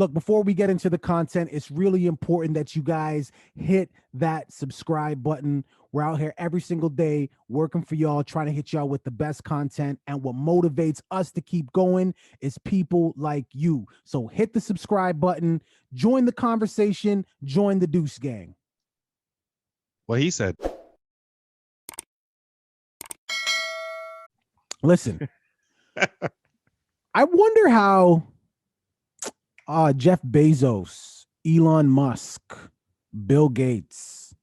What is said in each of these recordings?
Look, before we get into the content, it's really important that you guys hit that subscribe button. We're out here every single day working for y'all, trying to hit y'all with the best content. And what motivates us to keep going is people like you. So hit the subscribe button, join the conversation, join the Deuce Gang. What he said. Listen, I wonder how Jeff Bezos, Elon Musk, Bill Gates,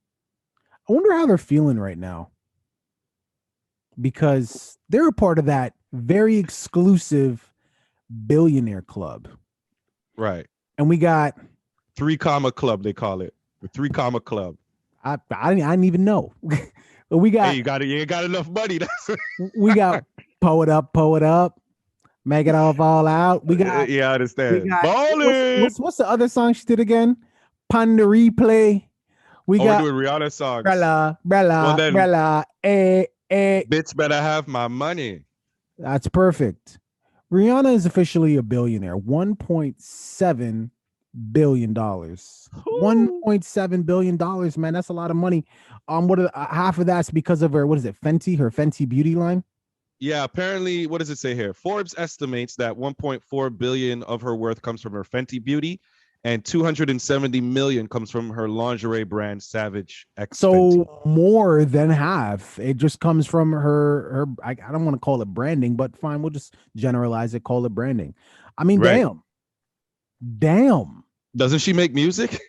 I wonder how they're feeling right now, because they're a part of that very exclusive Billionaire Club. Right. And we got 3 comma club, they call it. The 3 comma club. I didn't even know. But we got, hey, you ain't got enough money. we got Pull It Up, Make It All Fall Out. We got, yeah, I understand. we got Ballin'. what's the other song she did again? Panda Replay. We got we're doing Rihanna songs. Brella, Bitch better have my money. That's perfect. Rihanna is officially a billionaire. $1.7 billion. $1.7 billion, man. That's a lot of money. Half of that's because of her, what is it, her Fenty beauty line? Yeah, apparently, what does it say here? Forbes estimates that 1.4 billion of her worth comes from her Fenty beauty, and 270 million comes from her lingerie brand Savage X. So Fenty. more than half. It just comes from her. I don't want to call it branding, but fine, we'll just generalize it, call it branding. I mean, Right. Damn. Doesn't she make music?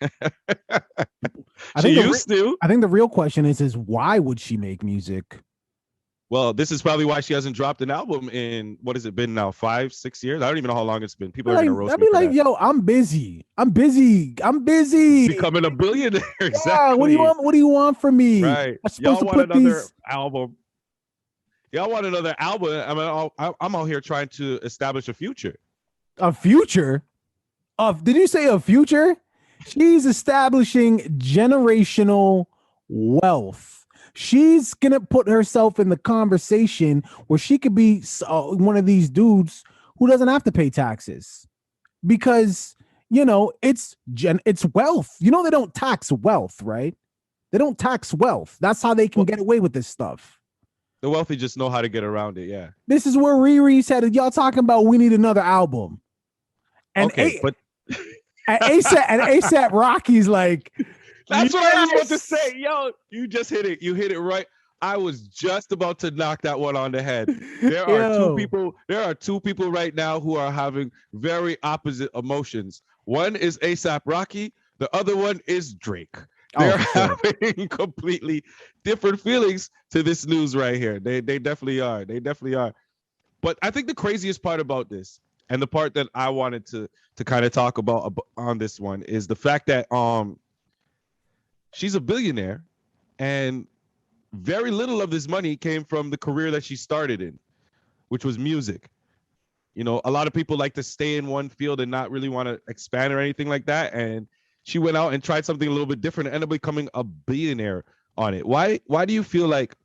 She used to. I think the real question is why would she make music? Well, this is probably why she hasn't dropped an album in, what has it been now, 5-6 years? I don't even know how long it's been. People are gonna roast me. I'd be like, yo, I'm busy. Becoming a billionaire. Exactly. Yeah, what do you want from me? Right. Y'all want another album. Y'all want another album. I'm out here trying to establish a future. A future? Did you say a future? She's establishing generational wealth. She's going to put herself in the conversation where she could be one of these dudes who doesn't have to pay taxes, because, it's wealth. They don't tax wealth, right? They don't tax wealth. That's how they can get away with this stuff. The wealthy just know how to get around it. Yeah. This is where Riri said, y'all talking about we need another album. And okay, but ASAP Rocky's like, that's what I was about to say. Yo, you just hit it. You hit it right. I was just about to knock that one on the head. There are two people right now who are having very opposite emotions. One is ASAP Rocky. The other one is Drake. They're having completely different feelings to this news right here. They definitely are. They definitely are. But I think the craziest part about this, and the part that I wanted to kind of talk about on this one, is the fact that she's a billionaire, and very little of this money came from the career that she started in, which was music. A lot of people like to stay in one field and not really want to expand or anything like that. And she went out and tried something a little bit different and ended up becoming a billionaire on it. Why do you feel like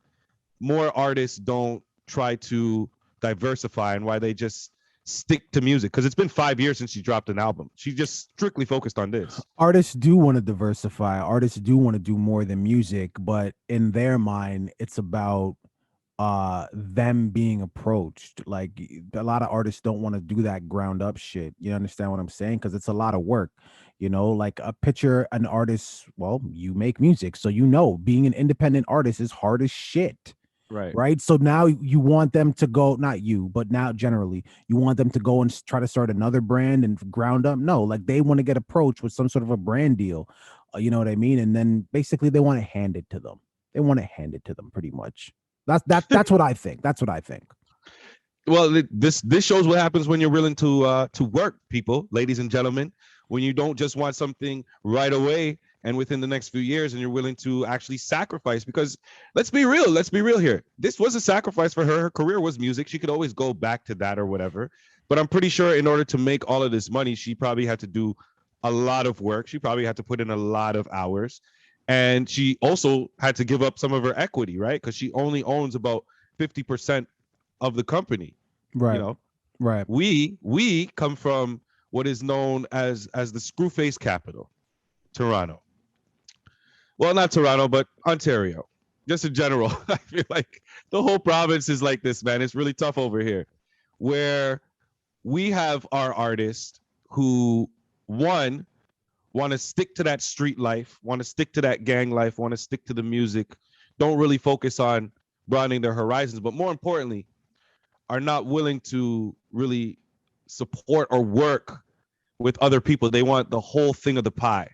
more artists don't try to diversify, and why they just stick to music? Because it's been 5 years since she dropped an album. She just strictly focused on this. Artists do want to diversify. Artists do want to do more than music, but in their mind, it's about them being approached. Like, a lot of artists don't want to do that ground up shit. You understand what I'm saying? Because it's a lot of work. Like a picture, an artist, well, you make music, so being an independent artist is hard as shit. Right. So now you want them to go, not you, but now generally you want them to go and try to start another brand and ground up. No, like they want to get approached with some sort of a brand deal. You know what I mean? And then basically they want to hand it to them. Pretty much. That's what I think. That's what I think. Well, this shows what happens when you're willing to work, people, ladies and gentlemen, when you don't just want something right away and within the next few years, and you're willing to actually sacrifice. Because let's be real here. This was a sacrifice for her. Her career was music. She could always go back to that or whatever. But I'm pretty sure in order to make all of this money, she probably had to do a lot of work. She probably had to put in a lot of hours. And she also had to give up some of her equity, right? Because she only owns about 50% of the company. Right. Right. We come from what is known as the Screwface capital, Toronto. Well, not Toronto, but Ontario. Just in general, I feel like the whole province is like this, man. It's really tough over here, where we have our artists who, one, want to stick to that street life, want to stick to that gang life, want to stick to the music, don't really focus on broadening their horizons, but more importantly, are not willing to really support or work with other people. They want the whole thing of the pie.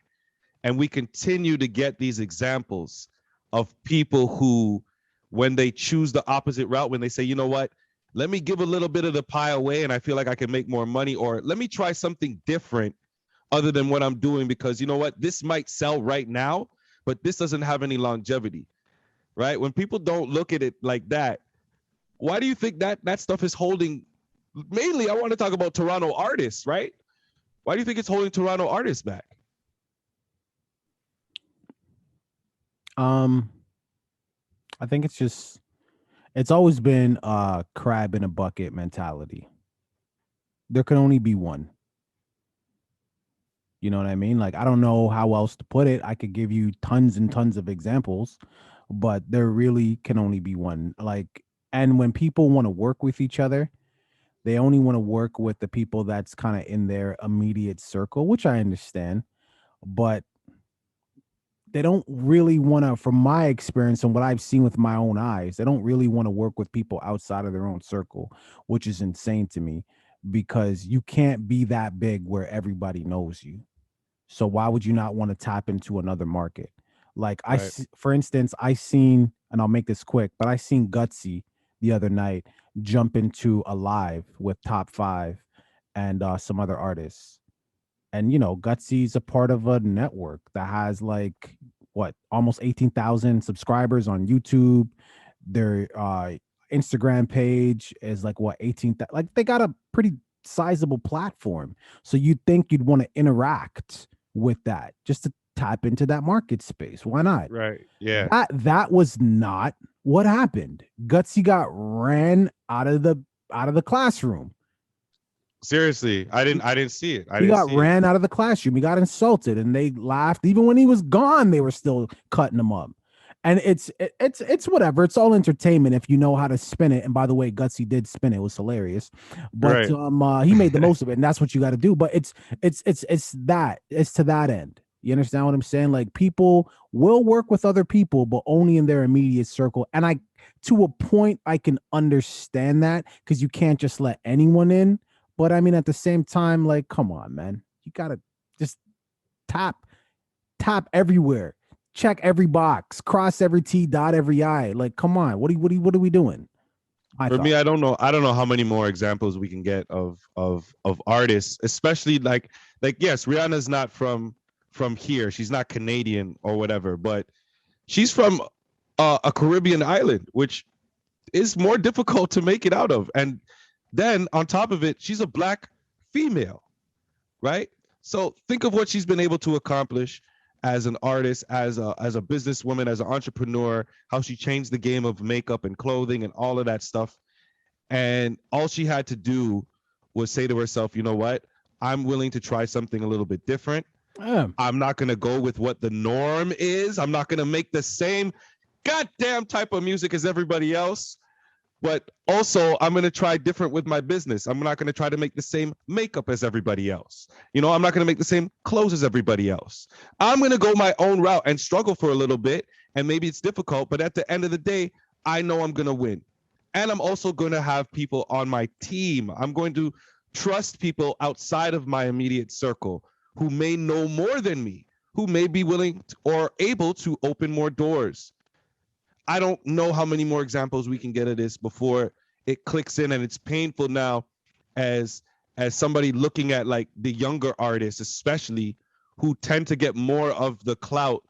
And we continue to get these examples of people who, when they choose the opposite route, when they say, you know what, let me give a little bit of the pie away and I feel like I can make more money, or let me try something different other than what I'm doing, because you know what, this might sell right now, but this doesn't have any longevity, right? When people don't look at it like that, why do you think that stuff is holding? Mainly, I want to talk about Toronto artists, right? Why do you think it's holding Toronto artists back? I think it's always been a crab in a bucket mentality. There can only be one. You know what I mean? Like, I don't know how else to put it. I could give you tons and tons of examples, but there really can only be one. Like, and when people want to work with each other, they only want to work with the people that's kind of in their immediate circle, which I understand, but they don't really want to, from my experience and what I've seen with my own eyes, they don't really want to work with people outside of their own circle, which is insane to me, because you can't be that big where everybody knows you. So why would you not want to tap into another market? Like Right. For instance, I seen, and I'll make this quick, but I seen Gutsy the other night jump into a live with Top Five and some other artists. And Gutsy's a part of a network that has like what, almost 18,000 subscribers on YouTube. Their Instagram page is like what, 18, like they got a pretty sizable platform. So you'd think you'd want to interact with that just to tap into that market space. Why not? Right. Yeah. That was not what happened. Gutsy got ran out of the classroom. Seriously, I didn't see it. I He didn't got see it. ran out of the classroom. He got insulted, and they laughed. Even when he was gone, they were still cutting him up. And it's whatever. It's all entertainment if you know how to spin it. And by the way, Gutsy did spin it. It was hilarious. But Right. he made the most of it, and that's what you got to do. But it's to that end. You understand what I'm saying? Like, people will work with other people, but only in their immediate circle. And to a point, I can understand that, because you can't just let anyone in. But I mean, at the same time, like, come on, man. You gotta just tap, tap everywhere, check every box, cross every T, dot every I. Like, come on. What are we doing? I For thought. me, I don't know. I don't know how many more examples we can get of artists, especially like yes, Rihanna's not from here. She's not Canadian or whatever, but she's from a Caribbean island, which is more difficult to make it out of. And then on top of it, she's a black female, right? So think of what she's been able to accomplish as an artist, as a businesswoman, as an entrepreneur, how she changed the game of makeup and clothing and all of that stuff. And all she had to do was say to herself, you know what? I'm willing to try something a little bit different. Yeah. I'm not going to go with what the norm is. I'm not going to make the same goddamn type of music as everybody else. But also, I'm going to try different with my business. I'm not going to try to make the same makeup as everybody else. I'm not going to make the same clothes as everybody else. I'm going to go my own route and struggle for a little bit. And maybe it's difficult, but at the end of the day, I know I'm going to win. And I'm also going to have people on my team. I'm going to trust people outside of my immediate circle who may know more than me, who may be willing or able to open more doors. I don't know how many more examples we can get of this before it clicks in, and it's painful now as somebody looking at like the younger artists, especially, who tend to get more of the clout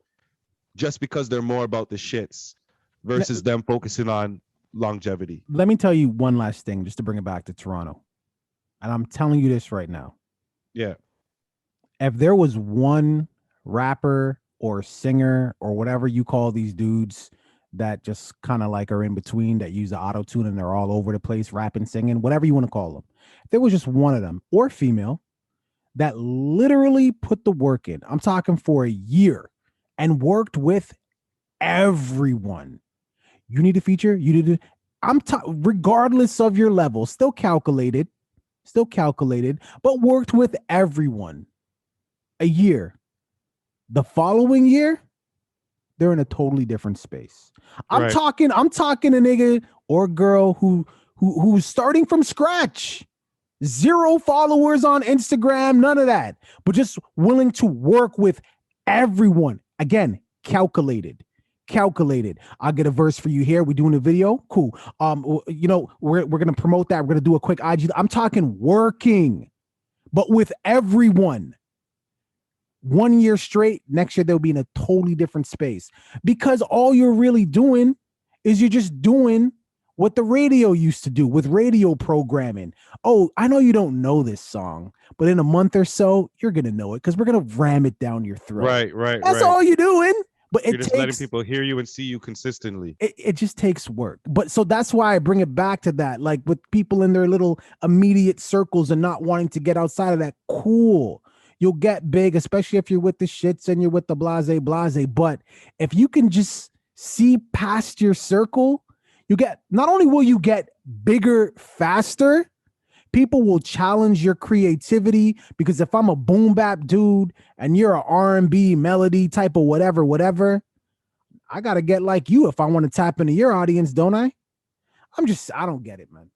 just because they're more about the shits versus them focusing on longevity. Let me tell you one last thing, just to bring it back to Toronto. And I'm telling you this right now. Yeah. If there was one rapper or singer or whatever you call these dudes that just kind of like are in between, that use the auto tune and they're all over the place, rapping, singing, whatever you want to call them. If there was just one of them, or female, that literally put the work in. I'm talking for a year and worked with everyone. You need a feature, you need to, regardless of your level, still calculated, but worked with everyone. A year. The following year, they're in a totally different space. I'm talking a nigga or girl who's starting from scratch. 0 followers on Instagram, none of that, but just willing to work with everyone. Again, calculated. I'll get a verse for you here. We doing a video. Cool. You know, we're gonna promote that. We're gonna do a quick IG. I'm talking working, but with everyone. 1 year straight, next year they'll be in a totally different space, because all you're really doing is you're just doing what the radio used to do with radio programming. Oh, I know you don't know this song, but in a month or so, you're going to know it because we're going to ram it down your throat. Right. That's all you're doing. But you're just letting people hear you and see you consistently. It just takes work. But so that's why I bring it back to that. Like with people in their little immediate circles and not wanting to get outside of that, cool. You'll get big, especially if you're with the shits and you're with the blase. But if you can just see past your circle, you get, not only will you get bigger faster, people will challenge your creativity, because if I'm a boom bap dude and you're an R&B melody type of whatever, I got to get like you if I want to tap into your audience, don't I? I don't get it, man.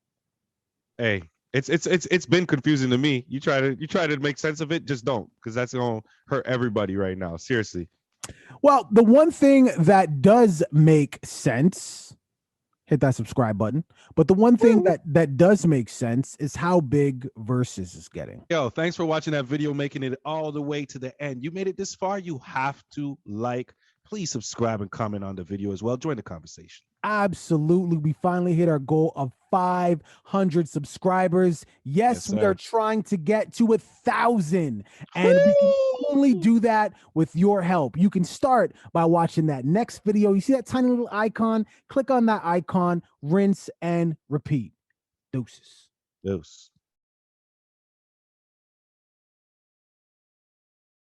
Hey, it's been confusing to me. You try to make sense of it, just don't, because that's gonna hurt everybody right now. Seriously. Well, the one thing that does make sense, hit that subscribe button. But the one thing that does make sense is how big Versus is getting. Yo, thanks for watching that video, making it all the way to the end. You made it this far, you have to like. Please subscribe and comment on the video as well. Join the conversation. Absolutely. We finally hit our goal of 500 subscribers. Yes, we are trying to get to 1,000. And we can only do that with your help. You can start by watching that next video. You see that tiny little icon? Click on that icon, rinse and repeat. Deuces.